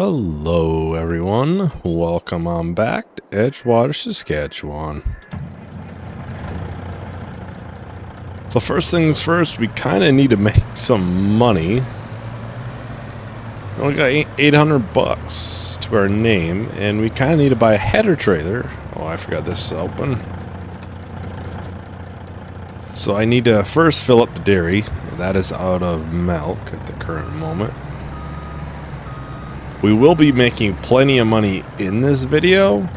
Hello everyone, welcome on back to Edgewater, Saskatchewan. So first things first, we kind of need to make some money. We only got 800 bucks to our name, and we kind of need to buy a header trailer. Oh, I forgot this is open. So I need to first fill up the dairy. That is out of milk at the current moment. We will be making plenty of money in this video,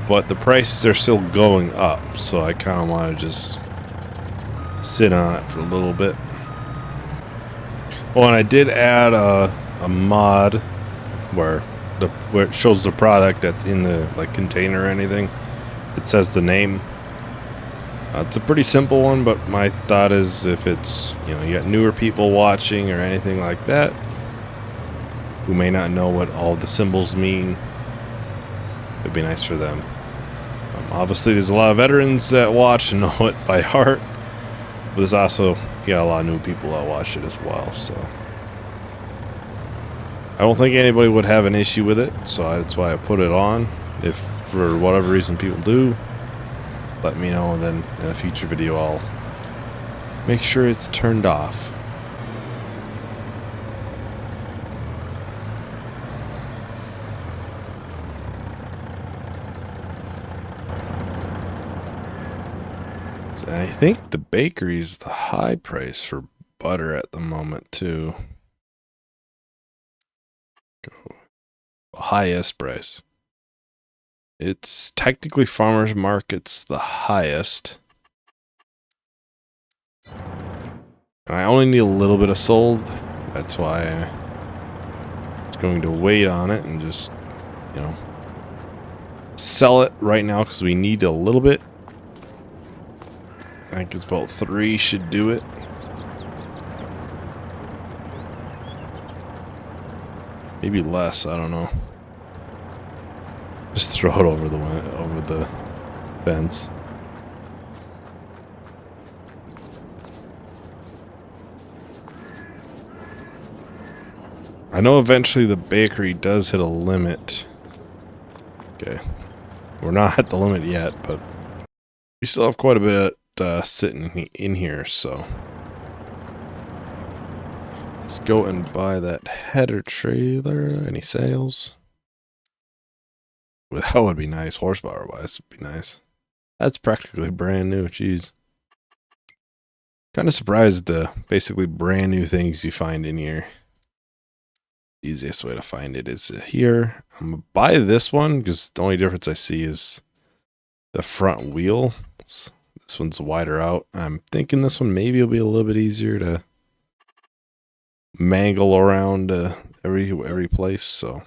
but the prices are still going up, so I kind of want to just sit on it for a little bit. Oh, and I did add a mod where it shows the product that's in the container or anything. It says the name. It's a pretty simple one, but my thought is if it's, you got newer people watching or anything like that who may not know what all the symbols mean, it'd be nice for them. Obviously, there's a lot of veterans that watch and know it by heart, but there's also a lot of new people that watch it as well, so I don't think anybody would have an issue with it, so that's why I put it on. If for whatever reason people do, let me know, and then in a future video I'll make sure it's turned off. And I think the bakery is the high price for butter at the moment too. Highest price. It's technically farmers market's the highest. And I only need a little bit of sold. That's why I was going to wait on it and just, sell it right now because we need a little bit. I think it's about 3 should do it. Maybe less, I don't know. Just throw it over the fence. I know eventually the bakery does hit a limit. Okay. We're not at the limit yet, but we still have quite a bit sitting in here, so let's go and buy that header trailer. Any sales? Well, that would be nice. Horsepower wise would be nice. That's practically brand new. Jeez. Kind of surprised the basically brand new things you find in here. Easiest way to find it is here. I'm gonna buy this one because the only difference I see is the front wheels. This one's wider out. I'm thinking this one maybe will be a little bit easier to mangle around every place. So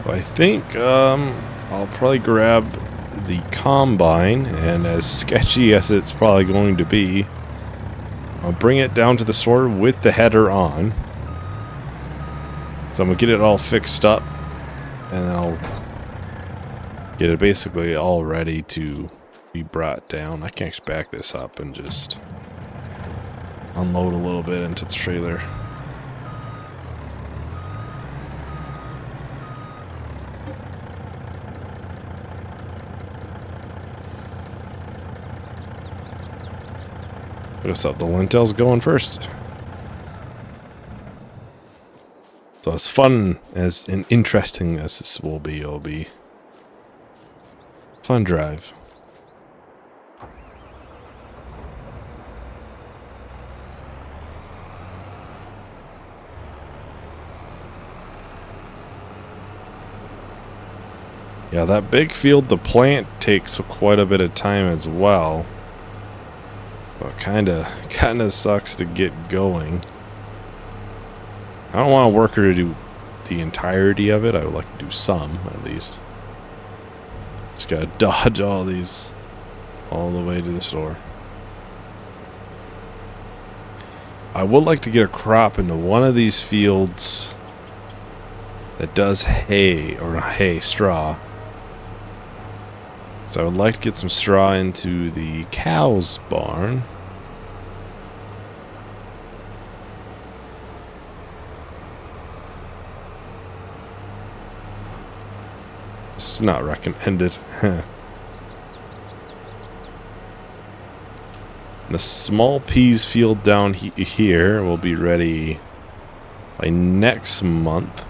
I think I'll probably grab the combine, and as sketchy as it's probably going to be, I'll bring it down to the store with the header on. So I'm gonna get it all fixed up, and then I'll get it basically all ready to be brought down. I can actually back this up and just unload a little bit into the trailer. Let's have the lentils going first. So as fun and interesting as this will be, it'll be fun drive. Yeah, that big field, the plant takes quite a bit of time as well. But kinda sucks to get going. I don't want a worker to do the entirety of it. I would like to do some, at least. Just gotta dodge all these all the way to the store. I would like to get a crop into one of these fields that does hay, or not hay, straw. So I would like to get some straw into the cow's barn. It's not recommended. The small peas field down here will be ready by next month.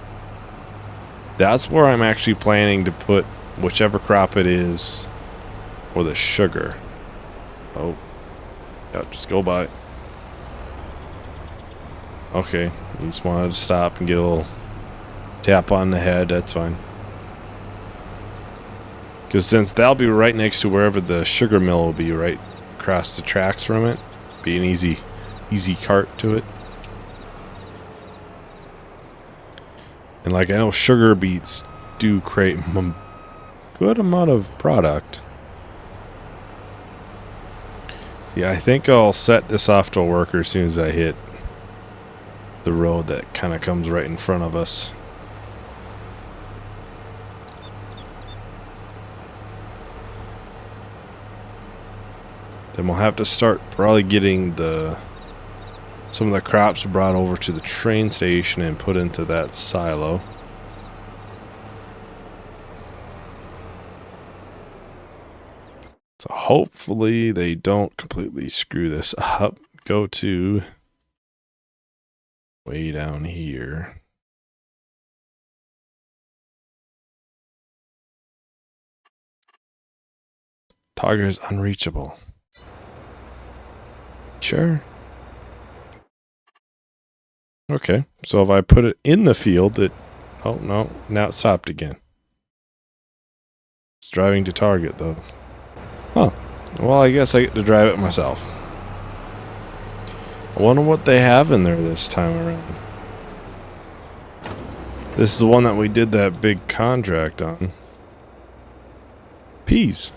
That's where I'm actually planning to put whichever crop it is for the sugar. Oh, yeah, just go by. Okay, you just wanted to stop and get a little tap on the head. That's fine. Because since that'll be right next to wherever the sugar mill will be, right across the tracks from it, be an easy cart to it. And like I know sugar beets do create a good amount of product. See, I think I'll set this off to a worker as soon as I hit the road that kind of comes right in front of us. Then we'll have to start probably getting some of the crops brought over to the train station and put into that silo. So hopefully they don't completely screw this up. Go to way down here. Target is unreachable. Sure. Okay, so if I put it in the field, oh no, now it stopped again. It's driving to target though. Huh. Well, I guess I get to drive it myself. I wonder what they have in there this time around. This is the one that we did that big contract on. Peas.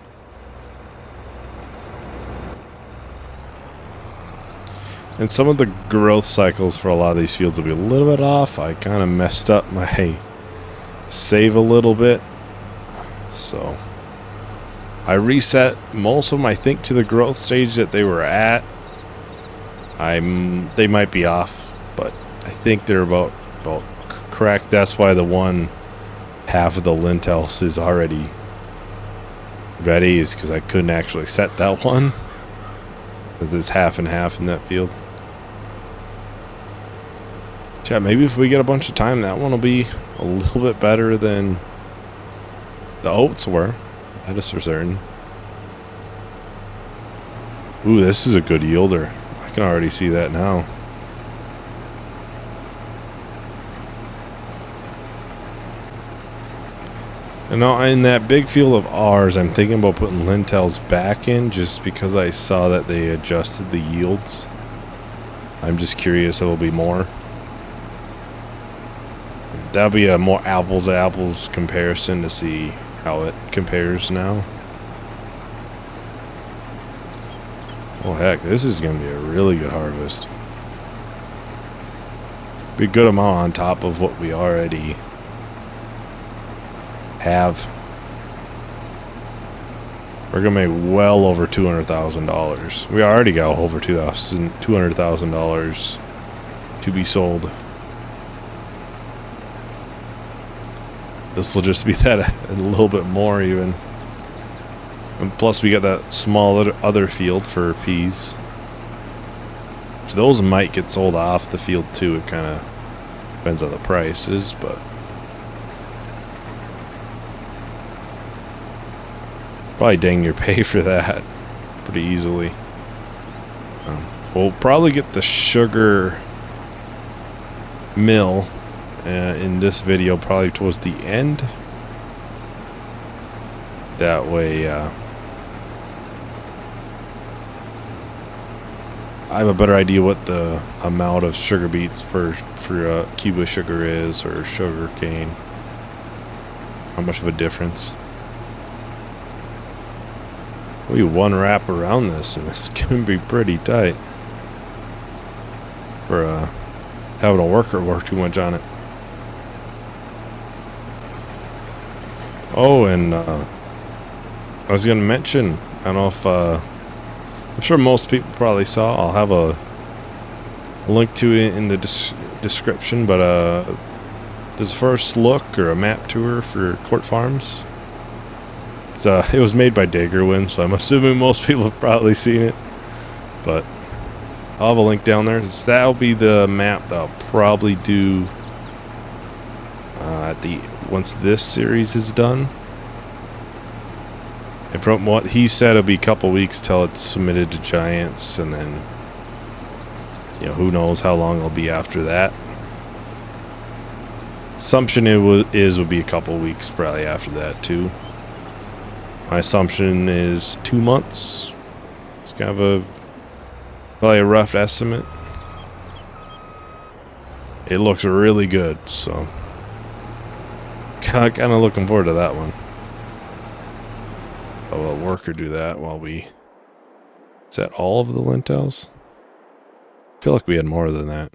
And some of the growth cycles for a lot of these fields will be a little bit off. I kind of messed up my save a little bit. So I reset most of them, I think, to the growth stage that they were at. They might be off, but I think they're about correct. That's why the one half of the lentils is already ready, is because I couldn't actually set that one. Because it's half and half in that field. Yeah, maybe if we get a bunch of time, that one will be a little bit better than the oats were. That is for certain. Ooh, this is a good yielder. I can already see that now. And now in that big field of ours, I'm thinking about putting lentils back in just because I saw that they adjusted the yields. I'm just curious if it'll be more. That'll be a more apples to apples comparison to see how it compares now. Oh heck, this is going to be a really good harvest. Be a good amount on top of what we already have. We're going to make well over $200,000. We already got over $200,000 to be sold. This will just be that a little bit more even. And plus we got that small other field for peas. So those might get sold off the field too. It kind of depends on the prices, but probably dang near pay for that pretty easily. We'll probably get the sugar mill in this video probably towards the end. That way I have a better idea what the amount of sugar beets for Cuba sugar is, or sugar cane. How much of a difference. We one wrap around this and it's gonna be pretty tight for having a worker work too much on it. Oh, and I was gonna mention, I don't know if I'm sure most people probably saw, I'll have a link to it in the description, but there's a first look or a map tour for Court Farms It was made by Daggerwin, so I'm assuming most people have probably seen it. But I'll have a link down there. That'll be the map that I'll probably do once this series is done. And from what he said, it'll be a couple weeks till it's submitted to Giants, and then, you know, who knows how long it'll be after that. Assumption would be a couple weeks probably after that too. My assumption is 2 months. It's kind of probably a rough estimate. It looks really good, so kind of looking forward to that one. I'll let worker do that while we... Is that all of the lentils? I feel like we had more than that.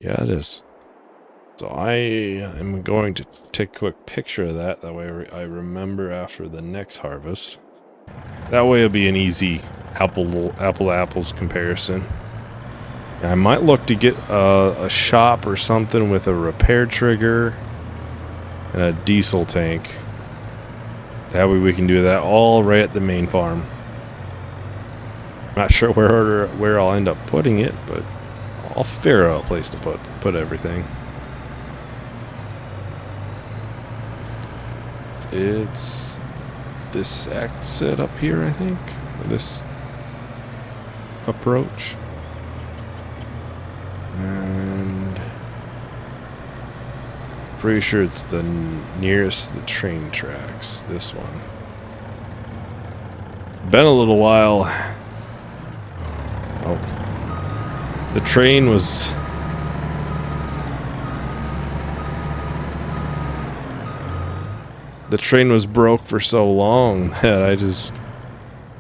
Yeah, it is. So I am going to take a quick picture of that. That way I remember after the next harvest. That way it'll be an easy apple-to-apples comparison. And I might look to get a shop or something with a repair trigger and a diesel tank. That way we can do that all right at the main farm. Not sure where I'll end up putting it, but I'll figure out a place to put everything. It's this exit up here, I think. This approach. And pretty sure it's the nearest the train tracks, this one. Been a little while. Oh. The train was... The train was broke for so long that I just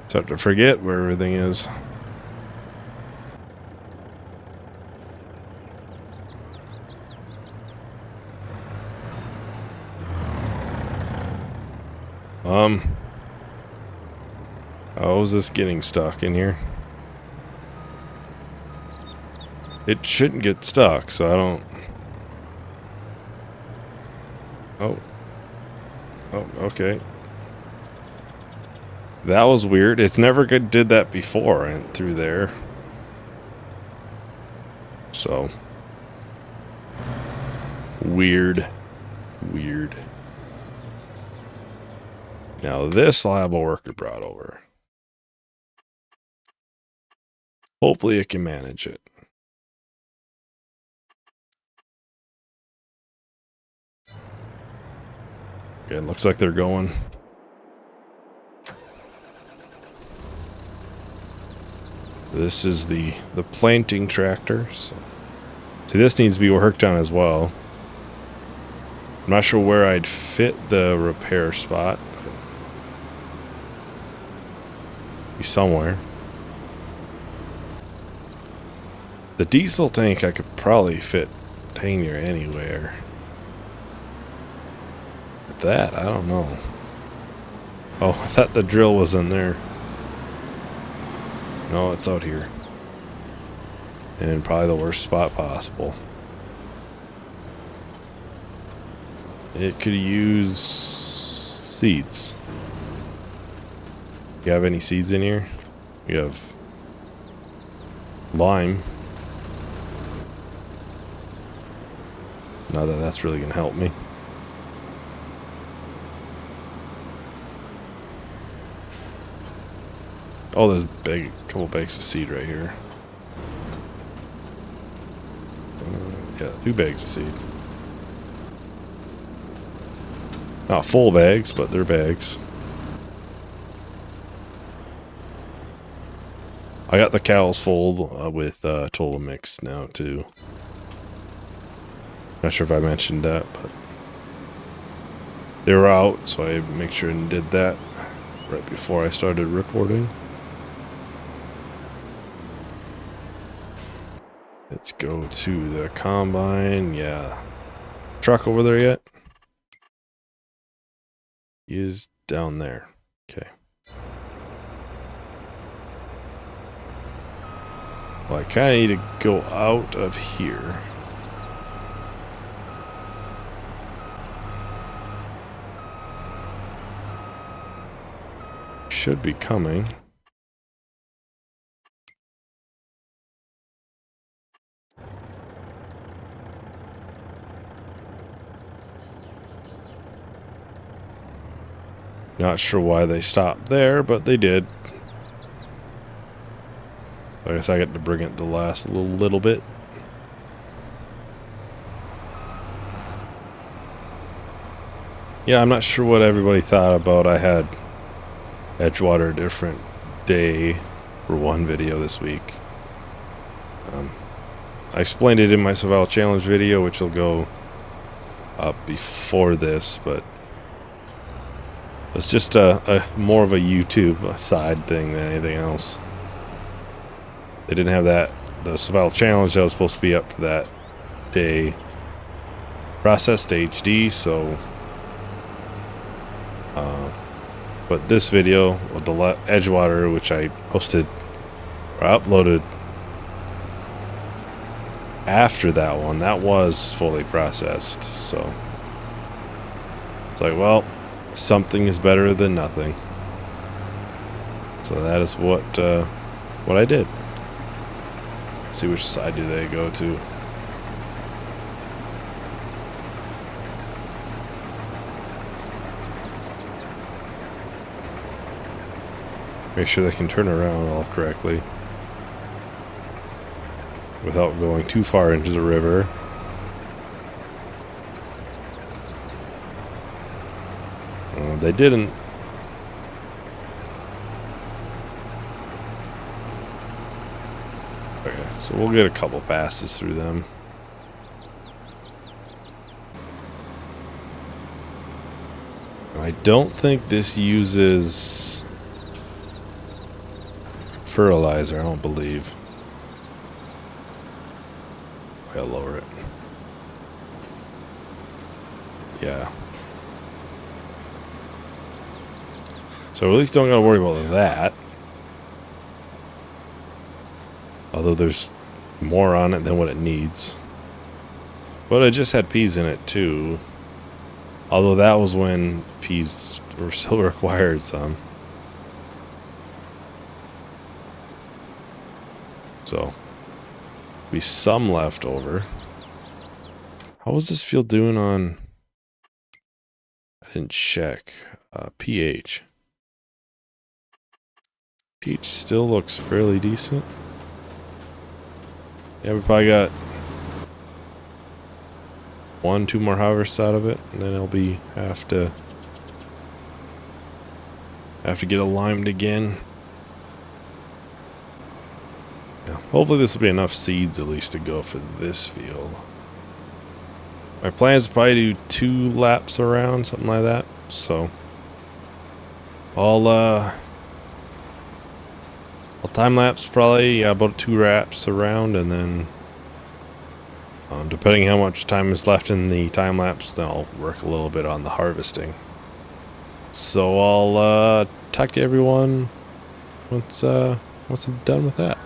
start to forget where everything is. How is this getting stuck in here? It shouldn't get stuck, so I don't... Oh. Oh, okay. That was weird. It's never good. Did that before and through there. So weird. Now this I'll have a worker brought over. Hopefully it can manage it. Okay, it looks like they're going. This is the planting tractor. So this needs to be worked on as well. I'm not sure where I'd fit the repair spot, but be somewhere. The diesel tank I could probably fit dang near anywhere. But that, I don't know. Oh, I thought the drill was in there. No, it's out here. And probably the worst spot possible. It could use seeds. You have any seeds in here? You have lime. Not that that's really going to help me. Oh, there's a couple bags of seed right here. Yeah, 2 bags of seed. Not full bags, but they're bags. I got the cows full with total mix now too. Not sure if I mentioned that, but they were out, so I make sure and did that right before I started recording. Let's go to the combine. Yeah. Truck over there yet? He is down there. Okay. Well, I kind of need to go out of here. should be coming. Not sure why they stopped there, but they did. I guess I get to bring it the last little bit. Yeah, I'm not sure what everybody thought about. I had Edgewater a different day for one video this week. I explained it in my survival challenge video, which will go up before this, but it's just a more of a YouTube side thing than anything else. They didn't have the survival challenge that was supposed to be up for that day processed to HD, so but this video with the Edgewater, which I posted or uploaded after that one, that was fully processed, so it's like, well, something is better than nothing. So that is what I did. Let's see which side do they go to. Make sure they can turn around all correctly without going too far into the river. They didn't. Okay, so we'll get a couple passes through them. I don't think this uses fertilizer, I don't believe. I gotta lower it. Yeah. So at least don't gotta worry about that. Although there's more on it than what it needs. But I just had peas in it too. Although that was when peas were still required some. So, be some left over. How was this field doing on... I didn't check. pH. pH still looks fairly decent. Yeah, we probably got 1-2 more harvests out of it, and then it'll be have to get it limed again. Yeah, hopefully this will be enough seeds at least to go for this field. My plan is to probably do 2 laps around, something like that. So I'll time lapse probably about 2 laps around, and then depending how much time is left in the time lapse, then I'll work a little bit on the harvesting. So I'll talk to everyone once I'm done with that.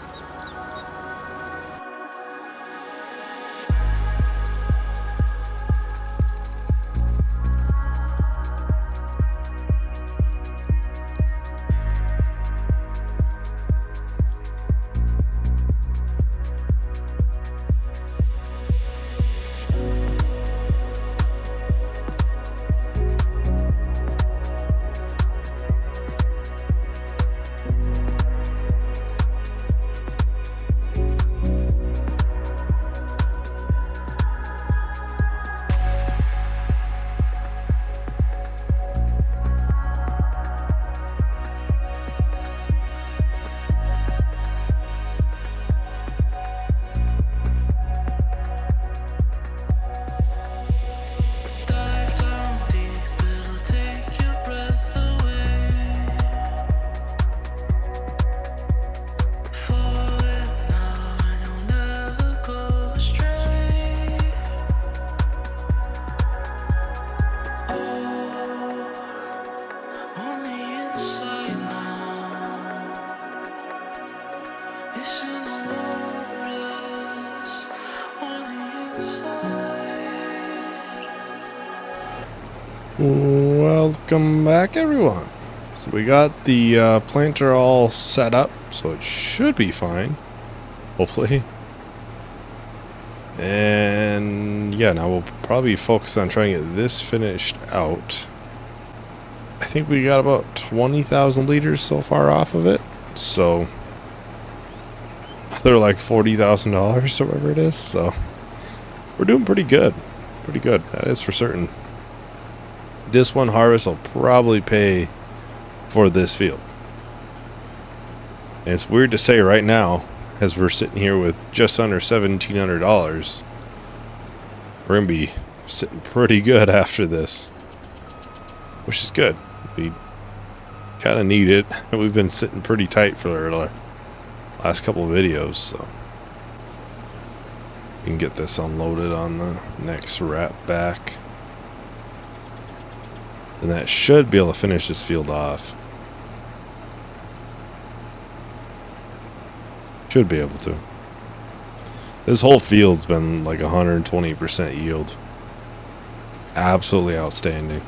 Welcome back, everyone. So we got the planter all set up, so it should be fine. Hopefully. And yeah, now we'll probably focus on trying to get this finished out. I think we got about 20,000 liters so far off of it. So they're like $40,000 or whatever it is. So we're doing pretty good. Pretty good. That is for certain. This one harvest will probably pay for this field. And it's weird to say right now, as we're sitting here with just under $1,700, we're going to be sitting pretty good after this. Which is good. We kind of need it. We've been sitting pretty tight for the last couple of videos, so we can get this unloaded on the next wrap back. And that should be able to finish this field off. Should be able to. This whole field's been like 120% yield. Absolutely outstanding.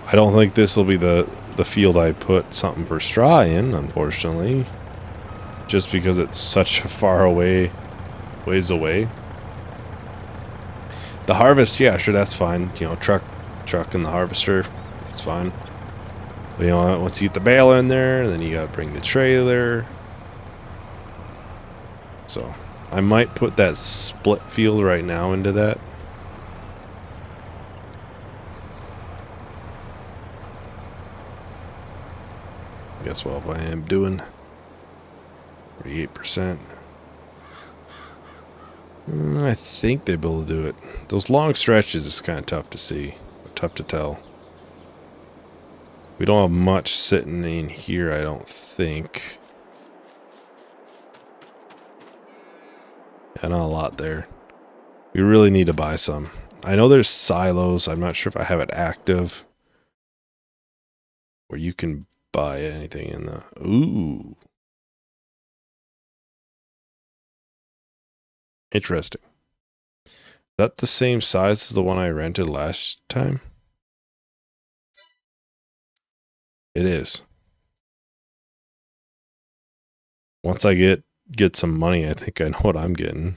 I don't think this will be the field I put something for straw in, unfortunately. Just because it's such a ways away. The harvest, yeah, sure, that's fine. You know, truck and the harvester, that's fine. But you know, once you get the baler in there, then you gotta bring the trailer. So I might put that split field right now into that. Guess what I am doing? 48%. I think they'll be able to do it. Those long stretches is kind of tough to see, tough to tell. We don't have much sitting in here, I don't think. Yeah, not a lot there. We really need to buy some. I know there's silos. I'm not sure if I have it active, where you can buy anything in the... Ooh. Interesting. Is that the same size as the one I rented last time? It is. Once I get some money, I think I know what I'm getting.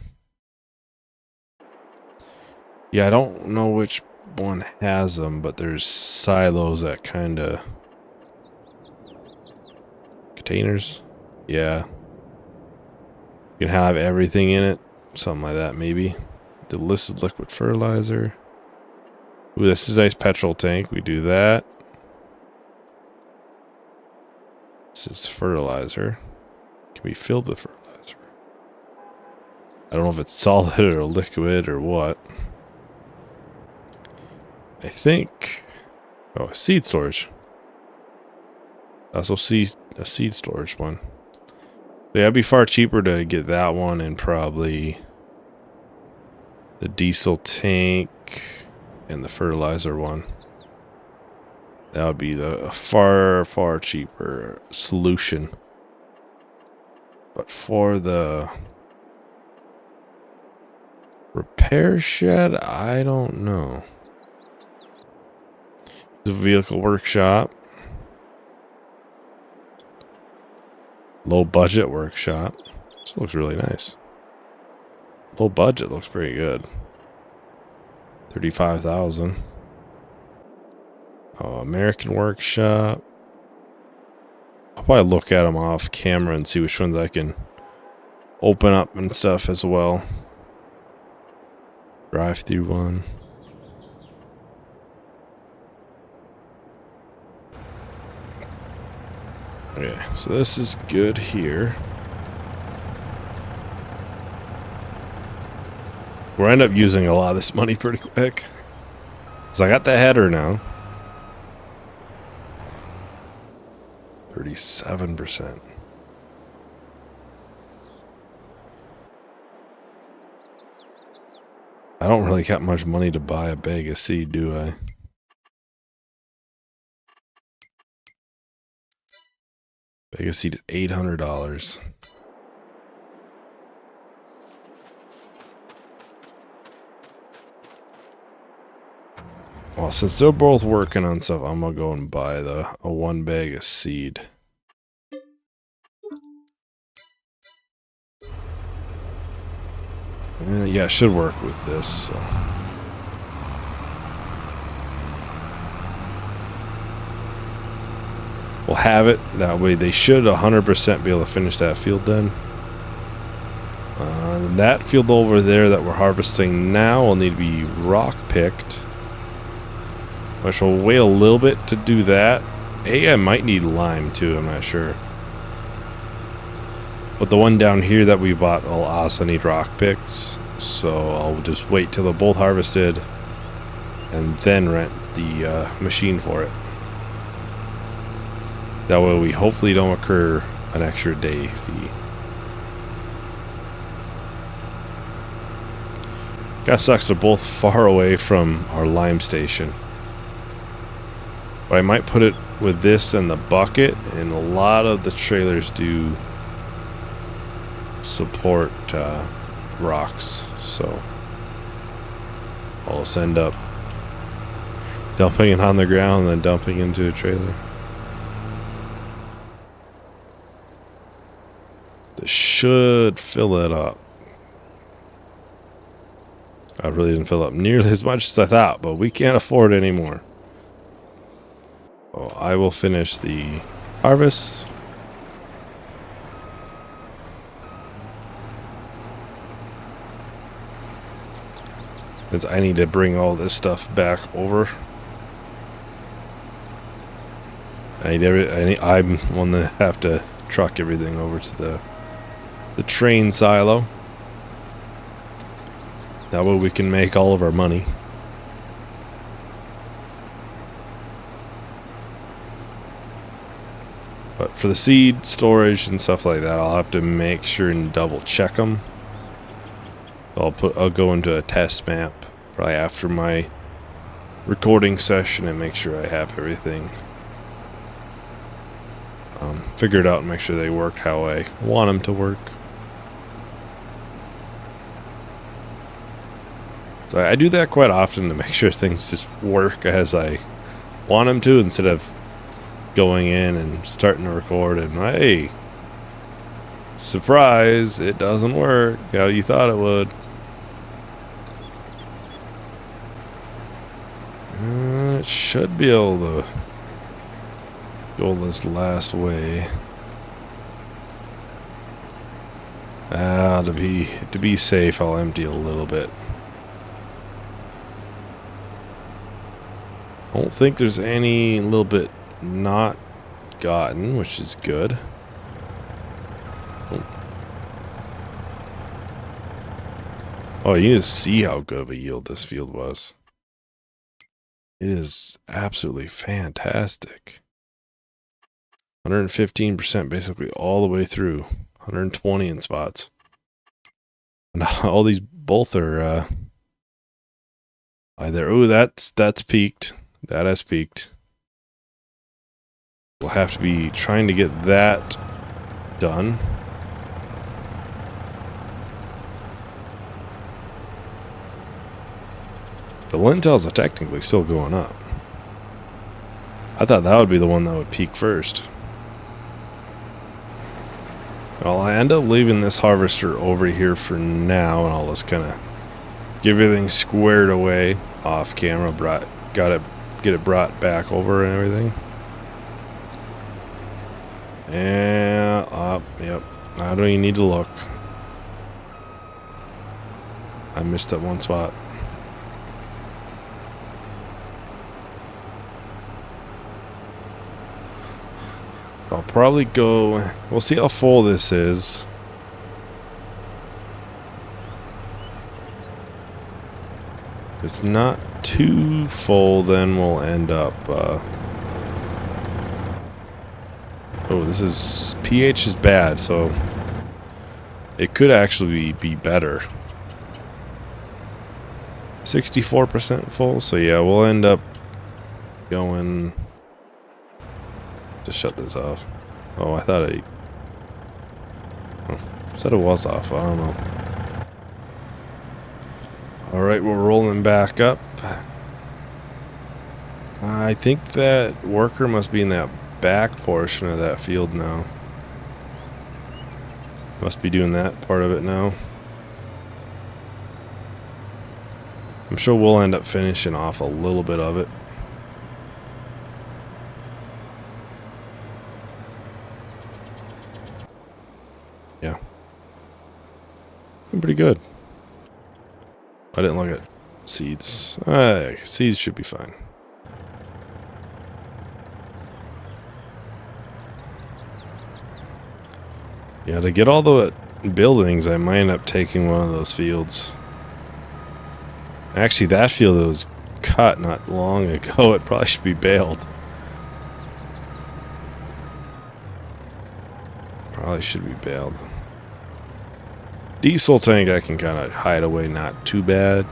Yeah, I don't know which one has them, but there's silos that kind of... Containers? Yeah. You can have everything in it. Something like that, maybe. The listed liquid fertilizer. Ooh, this is a nice petrol tank. We do that. This is fertilizer. Can be filled with fertilizer. I don't know if it's solid or liquid or what. I think... Oh, seed storage. I also see a seed storage one. But yeah, it'd be far cheaper to get that one and probably the diesel tank and the fertilizer one. That would be the far cheaper solution. But for the repair shed, I don't know. The vehicle workshop. Low budget workshop. This looks really nice. Low budget looks pretty good. 35,000. Oh, American workshop. I'll probably look at them off camera and see which ones I can open up and stuff as well. Drive-through one. Okay, so this is good here. We'll end up using a lot of this money pretty quick. So I got the header now. 37%. I don't really got much money to buy a bag of seed, do I? Bag of seed is $800. Well, since they're both working on stuff, I'm gonna go and buy a 1 bag of seed. Yeah, it should work with this. So. We'll have it. That way they should 100% be able to finish that field then. That field over there that we're harvesting now will need to be rock picked. Which will wait a little bit to do that. I might need lime too, I'm not sure. But the one down here that we bought will also need rock picks. So I'll just wait till they're both harvested and then rent the machine for it. That way we hopefully don't incur an extra day fee. That sucks, they're both far away from our lime station. But I might put it with this and the bucket, and a lot of the trailers do support rocks, so I'll just end up dumping it on the ground and then dumping into a trailer. This should fill it up. I really didn't fill up nearly as much as I thought, but we can't afford it anymore. Well, I will finish the harvest. Because I need to bring all this stuff back over. I'm one that have to truck everything over to the train silo. That way we can make all of our money. But for the seed storage and stuff like that, I'll have to make sure and double check them. I'll go into a test map probably after my recording session and make sure I have everything figured out and make sure they work how I want them to work. So I do that quite often to make sure things just work as I want them to, instead of going in and starting to record and, hey, surprise, it doesn't work how you thought it would. It should be able to go this last way. To be safe, I'll empty a little bit. I don't think there's any little bit not gotten, which is good. Oh, you need to see how good of a yield this field was. It is absolutely fantastic. 115% basically all the way through. 120 in spots. And all these both are either, oh, that's peaked. That has peaked. We'll have to be trying to get that done. The lentils are technically still going up. I thought that would be the one that would peak first. Well, I end up leaving this harvester over here for now, and I'll just kind of get everything squared away off camera. Get it brought back over and everything. And yep. I don't even need to look. I missed that one spot. I'll probably go. We'll see how full this is. If it's not too full, then we'll end up. Oh, this is pH is bad, so it could actually be better. 64% full, so yeah, we'll end up going. Just shut this off. Oh, I thought said it was off. I don't know. Alright, we're rolling back up. I think that worker must be in that back portion of that field now. Must be doing that part of it now. I'm sure we'll end up finishing off a little bit of it. Yeah. Pretty good. I didn't look at seeds. Seeds should be fine. Yeah, to get all the buildings, I might end up taking one of those fields. Actually, that field that was cut not long ago, it probably should be baled. Probably should be baled. Diesel tank I can kind of hide away not too bad.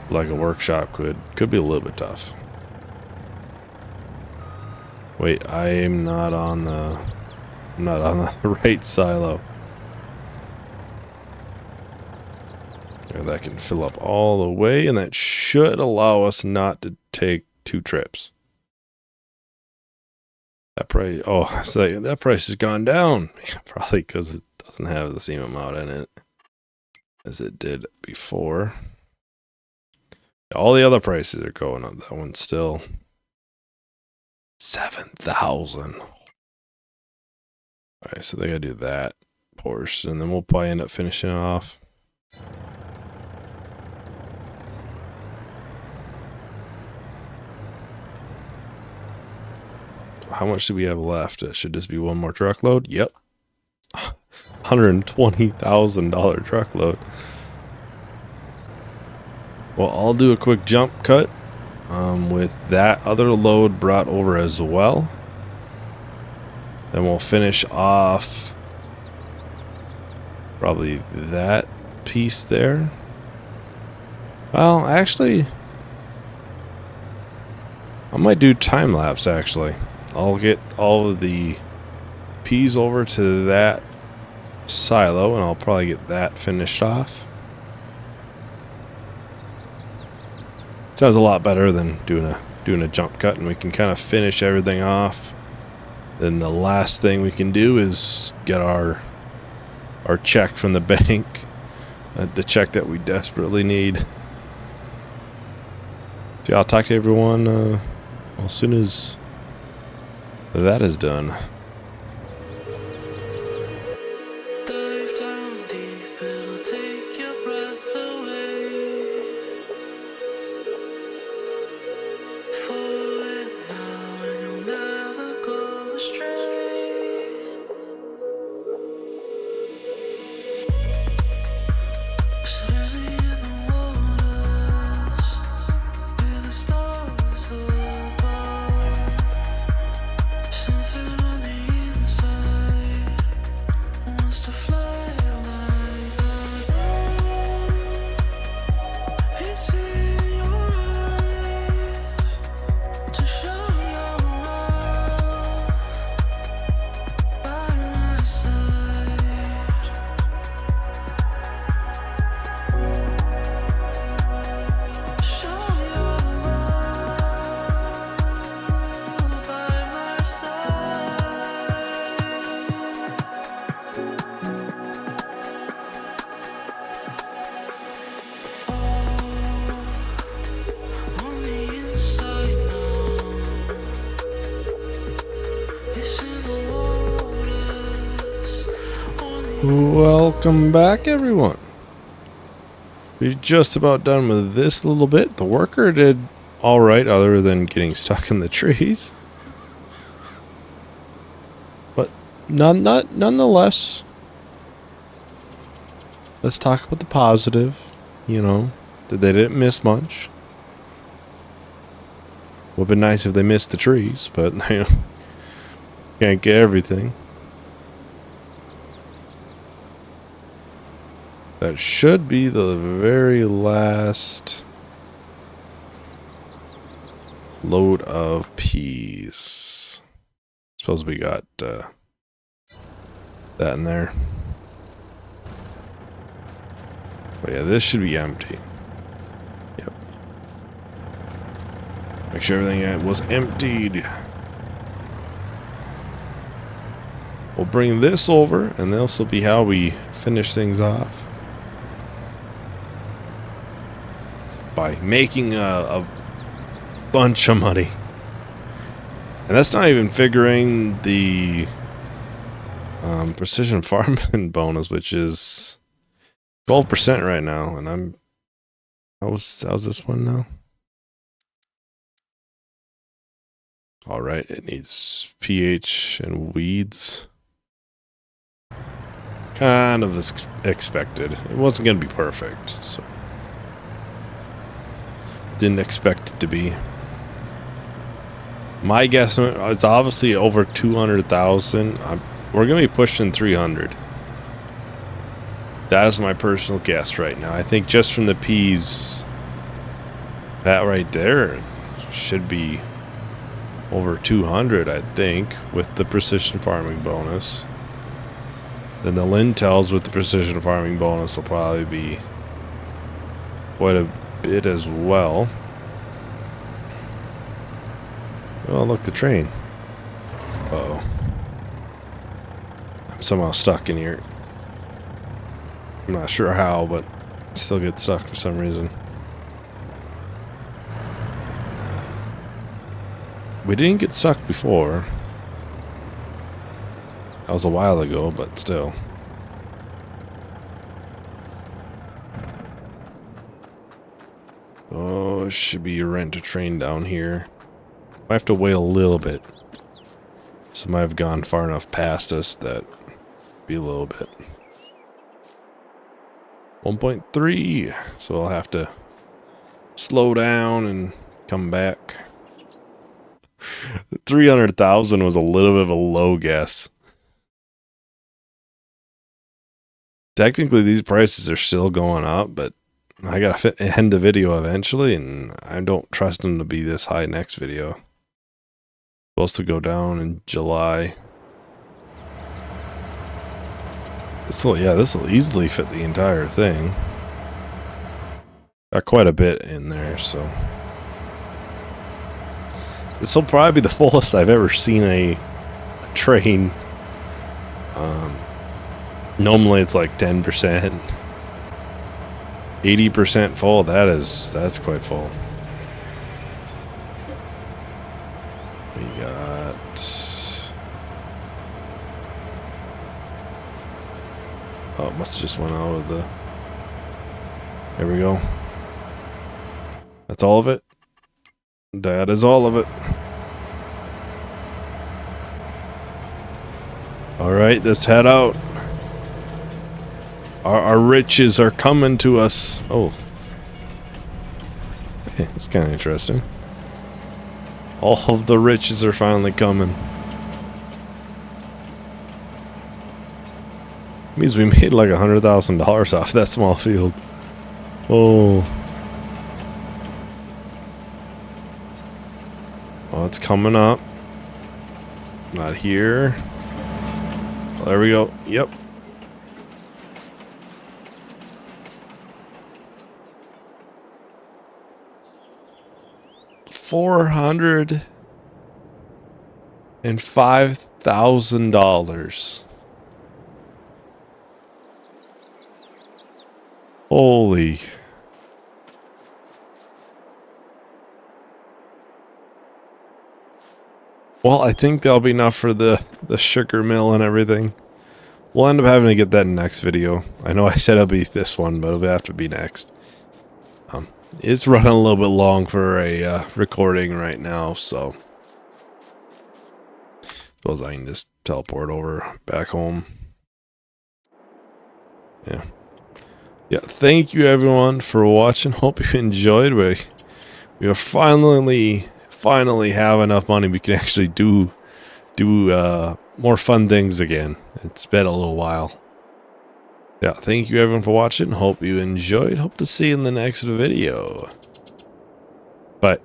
Like a workshop could be a little bit tough. Wait, I'm not on the right silo. Yeah, that can fill up all the way, and that should allow us not to take 2 trips. That price, oh, so that price has gone down. Probably because it doesn't have the same amount in it as it did before. All the other prices are going up. That one's still 7,000. All right, so they gotta do that portion, and then we'll probably end up finishing it off. How much do we have left? Should this be one more truckload? Yep. $120,000 truckload. Well, I'll do a quick jump cut with that other load brought over as well. Then we'll finish off probably that piece there. Well, actually, I might do time lapse actually. I'll get all of the peas over to that silo, and I'll probably get that finished off. Sounds a lot better than doing a jump cut, and we can kind of finish everything off. Then the last thing we can do is get our check from the bank, the check that we desperately need. So yeah, I'll talk to everyone as soon as that is done. Dive down deep, it'll take your breath away. Follow it now and you'll never go astray. Swimming in the waters with the stars above. Something on the inside wants to fly like a dove. It's in your eyes to show your love by my side. Show your love by my side. On the inside now, it's in the waters. Welcome back, everyone. We're just about done with this little bit. The worker did all right, other than getting stuck in the trees. But nonetheless, let's talk about the positive. You know, that they didn't miss much. Would have been nice if they missed the trees, but you know, can't get everything. That should be the very last load of peas. Suppose we got that in there. But yeah, this should be empty. Yep. Make sure everything was emptied. We'll bring this over, and this will be how we finish things off. By making a bunch of money. And that's not even figuring the precision farming bonus, which is 12% right now. And I'm... How's this one now? Alright, it needs pH and weeds. Kind of as expected. It wasn't going to be perfect, so... Didn't expect it to be. My guess is obviously over 200,000. We're going to be pushing 300. That is my personal guess right now. I think just from the peas, that right there should be over 200, I think, with the precision farming bonus. Then the lentils with the precision farming bonus will probably be quite a bit as well. Oh, look, the train. Uh-oh. I'm somehow stuck in here. I'm not sure how, but still get stuck for some reason. We didn't get stuck before. That was a while ago, but still. Oh, should be a rent a train down here. I have to wait a little bit. Some might have gone far enough past us that be a little bit. 1.3, so I'll have to slow down and come back. 300,000 was a little bit of a low guess. Technically, these prices are still going up, but I gotta end the video eventually, and I don't trust them to be this high next video. Supposed to go down in July. This will easily fit the entire thing. Got quite a bit in there, so this will probably be the fullest I've ever seen a train. Normally it's like 10%, 80% full. That's quite full. We got oh, it must have just went out of the. There we go. That's all of it. That is all of it. Alright, let's head out. Our riches are coming to us. Oh. Okay, that's kind of interesting. All of the riches are finally coming. Means we made like $100,000 off that small field. Oh. Oh, it's coming up. Not here. Oh, there we go. Yep. $405,000. Holy. Well, I think that'll be enough for the sugar mill and everything. We'll end up having to get that in next video. I know I said it'll be this one, but it'll have to be next. It's running a little bit long for a recording right now, so suppose I can just teleport over back home. Yeah. Thank you everyone for watching. Hope you enjoyed. We are finally have enough money we can actually do more fun things again. It's been a little while. Yeah, thank you everyone for watching. Hope you enjoyed. Hope to see you in the next video. Bye.